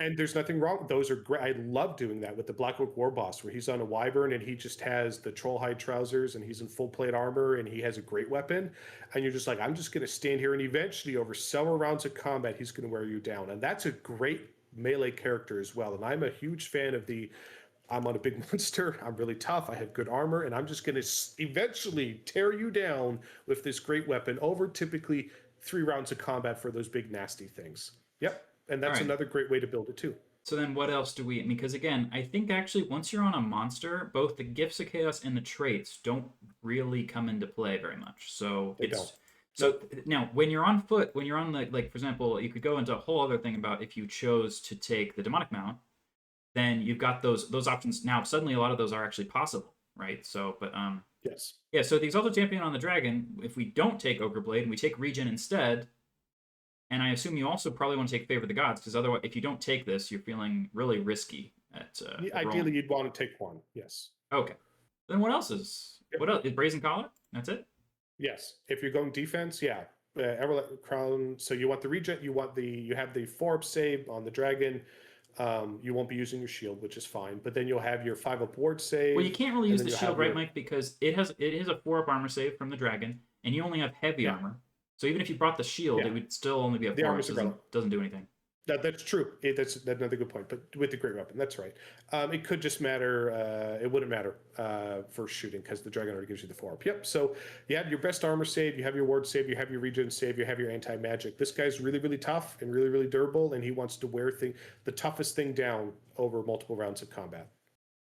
Speaker 1: And there's nothing wrong. Those are great. I love doing that with the Black Oak War Boss, where he's on a wyvern and he just has the troll hide trousers and he's in full plate armor and he has a great weapon. And you're just like, I'm just going to stand here, and eventually, over several rounds of combat, he's going to wear you down. And that's a great melee character as well. And I'm a huge fan of the, I'm on a big monster, I'm really tough, I have good armor, and I'm just going to eventually tear you down with this great weapon over typically 3 rounds of combat for those big nasty things. Yep. And
Speaker 2: All
Speaker 1: that's
Speaker 2: right.
Speaker 1: another great way to build it too.
Speaker 2: So then what else do we, because again, I think actually once you're on a monster, both the gifts of chaos and the traits don't really come into play very much. So
Speaker 1: They don't.
Speaker 2: so now when you're on foot, when you're on the, like, for example, you could go into a whole other thing about if you chose to take the demonic mount, then you've got those options. Now suddenly a lot of those are actually possible, right? So
Speaker 1: Yes.
Speaker 2: yeah, so the Exalted Champion on the Dragon, if we don't take Ogre Blade and we take Regen instead, and I assume you also probably want to take Favor of the Gods, because otherwise, if you don't take this, you're feeling really risky at
Speaker 1: Ideally,
Speaker 2: rolling.
Speaker 1: you'd want to take one. Yes.
Speaker 2: Okay. Then what else is?
Speaker 1: Yep.
Speaker 2: What else is Brazen Collar? That's it.
Speaker 1: Yes. If you're going defense, yeah. Everlet Crown. So you want the regen. You have the 4-up save on the dragon. You won't be using your shield, which is fine. But then you'll have your 5-up ward save.
Speaker 2: Well, you can't really use the
Speaker 1: you'll
Speaker 2: shield,
Speaker 1: have
Speaker 2: right,
Speaker 1: your-
Speaker 2: Mike? Because it is a 4-up armor save from the dragon, and you only have heavy
Speaker 1: Yeah.
Speaker 2: armor. So even if you brought the shield,
Speaker 1: Yeah.
Speaker 2: it would still only be a
Speaker 1: The
Speaker 2: 4-up.
Speaker 1: armor's
Speaker 2: Doesn't do anything.
Speaker 1: That's true. That's another good point. But with the great weapon, that's right. It could just matter. It wouldn't matter for shooting, because the dragon already gives you the 4-up. Yep. So you have your best armor save, you have your ward save, you have your regen save, you have your anti-magic. This guy's really, really tough and really, really durable, and he wants to wear the toughest thing down over multiple rounds of combat.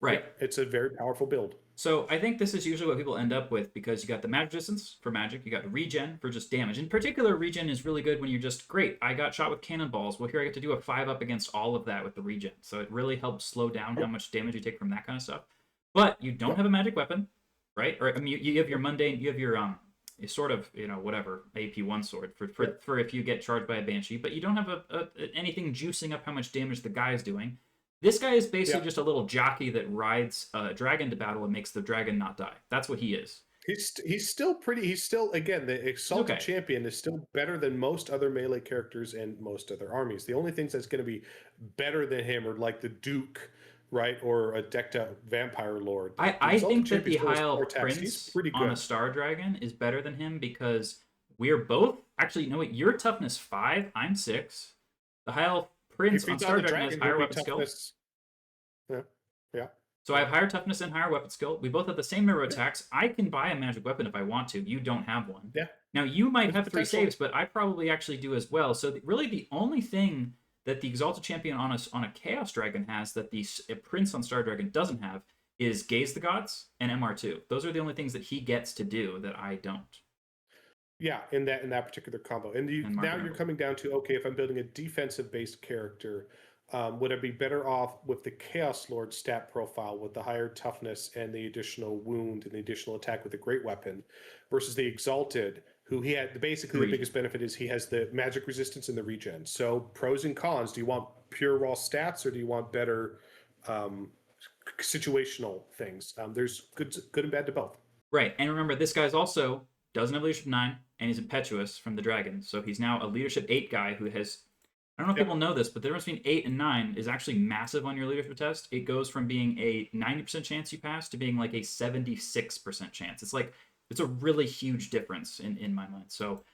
Speaker 2: Right.
Speaker 1: Yep. It's a very powerful build.
Speaker 2: So I think this is usually what people end up with, because you got the magic resistance for magic, you got regen for just damage. In particular, regen is really good when you're just, great, I got shot with cannonballs. Well, here I get to do a 5-up against all of that with the regen. So it really helps slow down how much damage you take from that kind of stuff. But you don't have a magic weapon, right? Or I mean, you have your mundane, you have your sort of, whatever, AP1 sword for if you get charged by a banshee, but you don't have anything juicing up how much damage the guy is doing. This guy is basically just a little jockey that rides a dragon to battle and makes the dragon not die. That's what he is.
Speaker 1: He's still pretty. He's still, again, the Exalted Champion is still better than most other melee characters and most other armies. The only things that's going to be better than him are like the Duke, right, or a decked out Vampire Lord.
Speaker 2: I think that the
Speaker 1: High
Speaker 2: High Prince on a Star Dragon is better than him, because we are both actually, no wait, you're toughness 5, I'm 6. The High Prince on Star Dragon has higher weapon skill.
Speaker 1: Yeah.
Speaker 2: So I have higher toughness and higher weapon skill. We both have the same number of attacks. I can buy a magic weapon if I want to. You don't have one.
Speaker 1: Yeah.
Speaker 2: Now you might have 3
Speaker 1: potential.
Speaker 2: saves, but I probably actually do as well. So really, the only thing that the Exalted Champion on a Chaos Dragon has that the Prince on Star Dragon doesn't have is Gaze the Gods and MR2. Those are the only things that he gets to do that I don't.
Speaker 1: Yeah, in that particular combo. And now you're coming down to, okay, if I'm building a defensive based character, would I be better off with the Chaos Lord stat profile with the higher toughness and the additional wound and the additional attack with the great weapon, versus the Exalted, who he had basically the biggest benefit is he has the magic resistance and the regen. So pros and cons. Do you want pure raw stats, or do you want better situational things? There's good and bad to both.
Speaker 2: Right, and remember, this guy's also doesn't have leadership 9, and he's impetuous from the dragon. So he's now a leadership 8 guy who has, I don't know if people know this, but the difference between 8 and 9 is actually massive on your leadership test. It goes from being a 90% chance you pass to being like a 76% chance. It's a really huge difference in my mind. So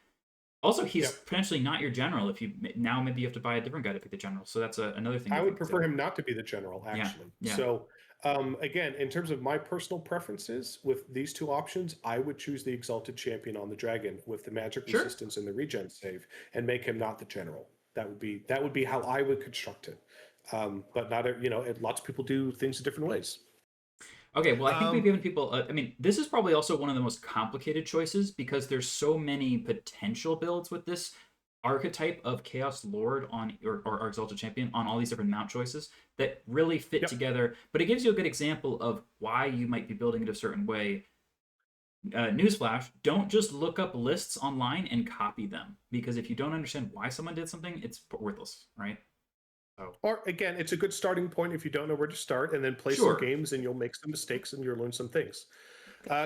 Speaker 2: Also, he's
Speaker 1: Yep.
Speaker 2: potentially not your general. If you now maybe you have to buy a different guy to pick the general. So that's another thing.
Speaker 1: I
Speaker 2: to
Speaker 1: would
Speaker 2: consider.
Speaker 1: prefer him not to be the general,
Speaker 2: Yeah,
Speaker 1: actually.
Speaker 2: yeah.
Speaker 1: So, again, in terms of my personal preferences with these two options, I would choose the Exalted Champion on the Dragon with the magic
Speaker 2: Sure.
Speaker 1: resistance and the regen save, and make him not the general. That would be how I would construct it. But not, lots of people do things in different ways.
Speaker 2: Okay, well, I think we've
Speaker 1: Um,
Speaker 2: given people. I mean, this is probably also one of the most complicated choices because there's so many potential builds with this archetype of Chaos Lord on or Exalted Champion on all these different mount choices that really fit
Speaker 1: yep.
Speaker 2: together. But it gives you a good example of why you might be building it a certain way. Newsflash: don't just look up lists online and copy them because if you don't understand why someone did something, it's worthless, right? So
Speaker 1: Or again, it's a good starting point if you don't know where to start, and then play some
Speaker 2: sure.
Speaker 1: games, and you'll make some mistakes, and you'll learn some things.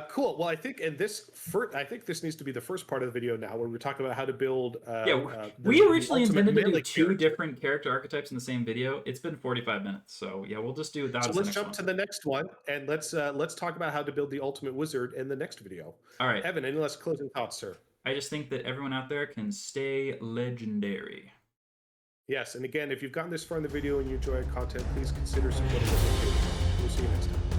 Speaker 1: Cool. Well, I think I think this needs to be the first part of the video now, where we're talking about how to build.
Speaker 2: Yeah,
Speaker 1: The,
Speaker 2: we
Speaker 1: the
Speaker 2: originally
Speaker 1: ultimate
Speaker 2: intended to do
Speaker 1: melee
Speaker 2: two
Speaker 1: character.
Speaker 2: different character archetypes in the same video. It's been 45 minutes, so yeah, we'll just do that.
Speaker 1: So
Speaker 2: As the
Speaker 1: let's
Speaker 2: next
Speaker 1: jump
Speaker 2: one.
Speaker 1: to the next one, and let's talk about how to build the ultimate wizard in the next video.
Speaker 2: All right.
Speaker 1: Evan, any last closing thoughts, sir?
Speaker 2: I just think that everyone out there can stay legendary.
Speaker 1: Yes, and again, if you've gotten this far in the video and you enjoy our content, please consider supporting us on Patreon. We'll see you next time.